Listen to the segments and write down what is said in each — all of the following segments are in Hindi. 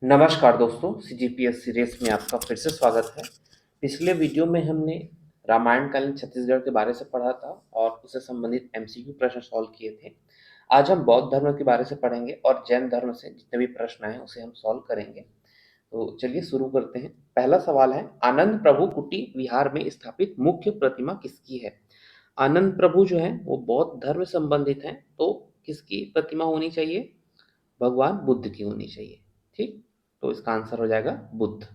नमस्कार दोस्तों, सीजीपीएस सीरीज में आपका फिर से स्वागत है। पिछले वीडियो में हमने रामायण कालीन छत्तीसगढ़ के बारे से पढ़ा था और उससे संबंधित एमसीक्यू प्रश्न सॉल्व किए थे। आज हम बौद्ध धर्म के बारे से पढ़ेंगे और जैन धर्म से जितने भी प्रश्न आए उसे हम सॉल्व करेंगे। तो चलिए शुरू करते हैं। पहला सवाल है, आनंद प्रभु कुटी विहार में स्थापित मुख्य प्रतिमा किसकी है? आनंद प्रभु जो है वो बौद्ध धर्म से संबंधित है, तो किसकी प्रतिमा होनी चाहिए? भगवान बुद्ध की होनी चाहिए। ठीक, तो इसका आंसर हो जाएगा बुद्ध।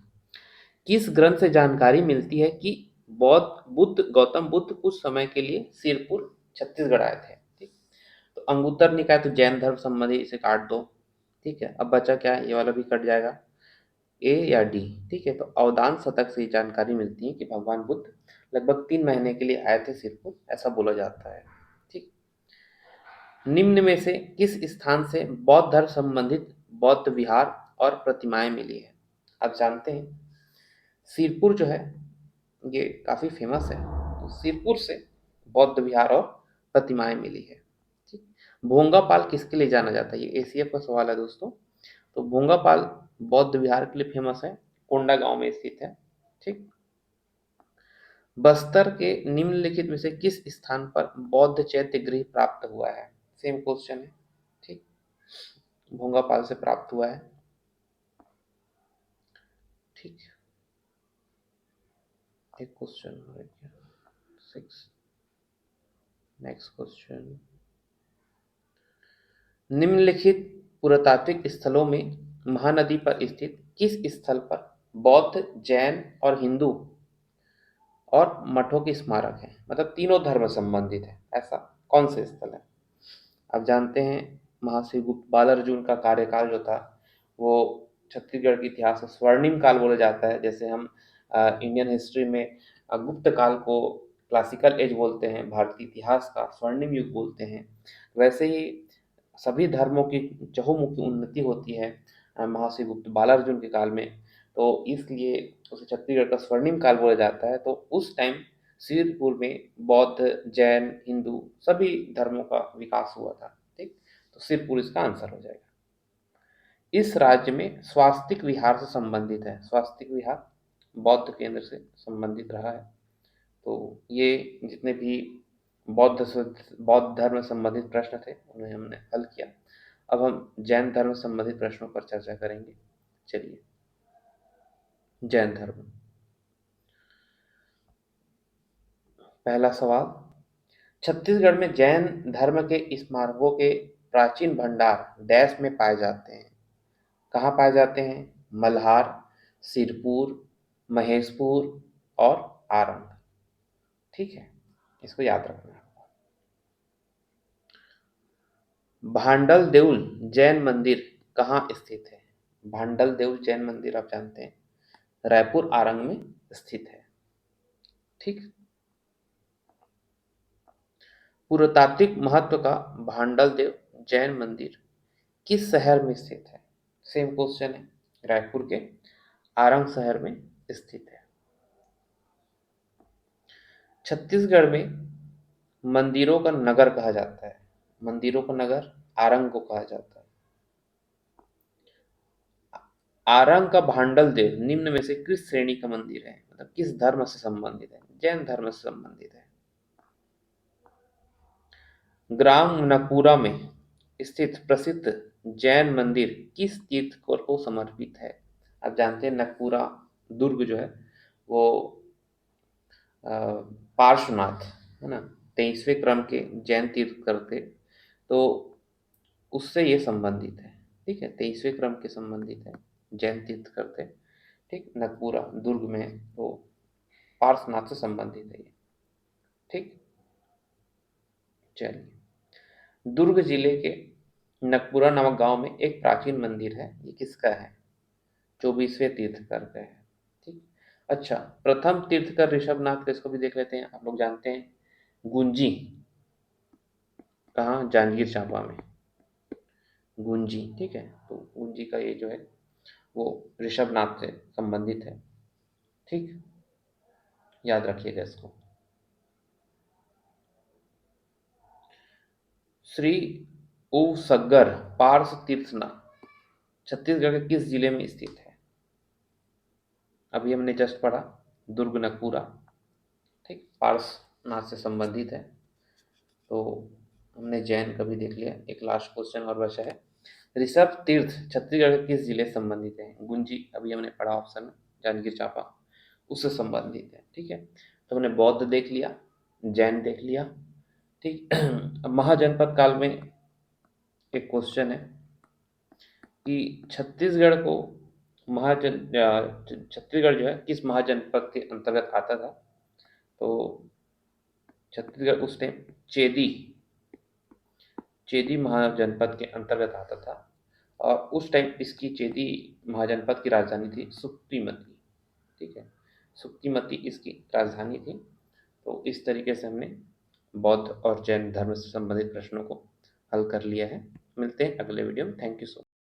किस ग्रंथ से जानकारी मिलती है कि गौतम बुद्ध कुछ समय के लिए सिरपुर छत्तीसगढ़ आए थे? ठीक, तो अंगुत्तर निकाय तो जैन धर्म संबंधी, इसे काट दो। ठीक है, अब बचा क्या है? ये वाला भी कट जाएगा, ए या डी। ठीक है, तो अवदान शतक से जानकारी मिलती है कि भगवान बुद्ध लगभग 3 महीने के लिए आए थे सिरपुर, ऐसा बोला जाता है। ठीक, निम्न में से किस स्थान से बौद्ध धर्म संबंधित बौद्ध विहार और प्रतिमाएं मिली है? आप जानते हैं सिरपुर जो है ये काफी फेमस है, तो सिरपुर से बौद्ध विहार और प्रतिमाएं मिली है। ठीक, भोंगापाल किसके लिए जाना जाता है? ये एसीएफ का सवाल है दोस्तों। तो भोंगापाल बौद्ध विहार के लिए फेमस है, कोंडा गांव में स्थित है। ठीक, बस्तर के निम्नलिखित में से किस स्थान पर बौद्ध चैत्य गृह प्राप्त हुआ है? सेम क्वेश्चन है। ठीक, भोंगापाल से प्राप्त हुआ है। ठीक, एक क्वेश्चन हो गया 6। नेक्स्ट क्वेश्चन, निम्नलिखित पुरातात्विक स्थलों में महानदी पर स्थित किस स्थल पर बौद्ध, जैन और हिंदू और मठों के स्मारक हैं? मतलब तीनों धर्म संबंधित है, ऐसा कौन से स्थल है? आप जानते हैं महर्षि गुप्त बालार्जुन का कार्यकाल जो था वो छत्तीसगढ़ के इतिहास में स्वर्णिम काल बोला जाता है। जैसे हम इंडियन हिस्ट्री में गुप्त काल को क्लासिकल एज बोलते हैं, भारतीय इतिहास का स्वर्णिम युग बोलते हैं, वैसे ही सभी धर्मों की चहुमुखी उन्नति होती है महर्षि गुप्त बालार्जुन के काल में। तो इसलिए उसे छत्तीसगढ़ का स्वर्णिम काल बोला जाता है। तो उस टाइम सिरपुर में बौद्ध, जैन, हिंदू सभी धर्मों का विकास हुआ था। ठीक, तो सिरपुर इसका आंसर हो जाएगा। इस राज्य में स्वास्तिक विहार से संबंधित है। स्वास्तिक विहार बौद्ध केंद्र से संबंधित रहा है। तो ये जितने भी बौद्ध धर्म से संबंधित प्रश्न थे उन्हें हमने हल किया। अब हम जैन धर्म से संबंधित प्रश्नों पर चर्चा करेंगे। चलिए, जैन धर्म, पहला सवाल, छत्तीसगढ़ में जैन धर्म के स्मारकों के प्राचीन भंडार डैश में पाए जाते हैं? कहाँ पाए जाते हैं? मल्हार, सिरपुर, महेशपुर और आरंग। ठीक है, इसको याद रखना है। भांडल देउल जैन मंदिर कहाँ स्थित है? भांडल देउल जैन मंदिर आप जानते हैं रायपुर आरंग में स्थित है। ठीक, पुरातात्विक महत्व का भांडल देव जैन मंदिर किस शहर में स्थित है? सेम क्वेश्चन है, रायपुर के आरंग शहर में स्थित है। छत्तीसगढ़ में मंदिरों का नगर कहा जाता है, मंदिरों का नगर आरंग को कहा जाता है। आरंग का भांडल देव निम्न में से किस श्रेणी का मंदिर है? मतलब किस धर्म से संबंधित है? जैन धर्म से संबंधित है। ग्राम नकूरा में स्थित प्रसिद्ध जैन मंदिर किस तीर्थंकर को समर्पित है? आप जानते हैं नकूरा दुर्ग जो है वो पार्श्वनाथ है ना, 23वें क्रम के जैन तीर्थंकर थे, तो उससे ये संबंधित है। ठीक है, 23वें क्रम के संबंधित है, जैन तीर्थंकर थे। ठीक, नकूरा दुर्ग में वो पार्श्वनाथ से संबंधित है ये। ठीक, चलिए, दुर्ग जिले के नकपुरा नामक गांव में एक प्राचीन मंदिर है, ये किसका है? 24वें तीर्थंकर का है। ठीक, अच्छा, प्रथम तीर्थंकर ऋषभनाथ का इसको भी देख लेते हैं। आप लोग जानते हैं गुंजी कहाँ? जांजगीर चांपा में गुंजी। ठीक है, तो गुंजी का ये जो है वो ऋषभनाथ से संबंधित है। ठीक, याद रखिएगा इसको। श्री उवसगर पार्श तीर्थनाथ छत्तीसगढ़ के किस जिले में स्थित है? अभी हमने जस्ट पढ़ा दुर्ग नगपुरा, ठीक, पार्श्वनाथ से संबंधित है। तो हमने जैन का भी देख लिया। एक लास्ट क्वेश्चन और बचा है, ऋषभ तीर्थ छत्तीसगढ़ के किस जिले से संबंधित है? गुंजी, अभी हमने पढ़ा ऑप्शन में, जांजगीर चांपा, उससे संबंधित है। ठीक है, तो हमने बौद्ध देख लिया, जैन देख लिया। ठीक अब महाजनपद काल में एक क्वेश्चन है कि छत्तीसगढ़ को छत्तीसगढ़ जो है किस महाजनपद के अंतर्गत आता था? तो छत्तीसगढ़ उस टाइम चेदी महाजनपद के अंतर्गत आता था, और उस टाइम इसकी चेदी महाजनपद की राजधानी थी सुक्तिमती। ठीक है, सुक्तिमती इसकी राजधानी थी। तो इस तरीके से हमने बौद्ध और जैन धर्म से संबंधित प्रश्नों को हल कर लिया है। मिलते हैं अगले वीडियो में। Thank you so much.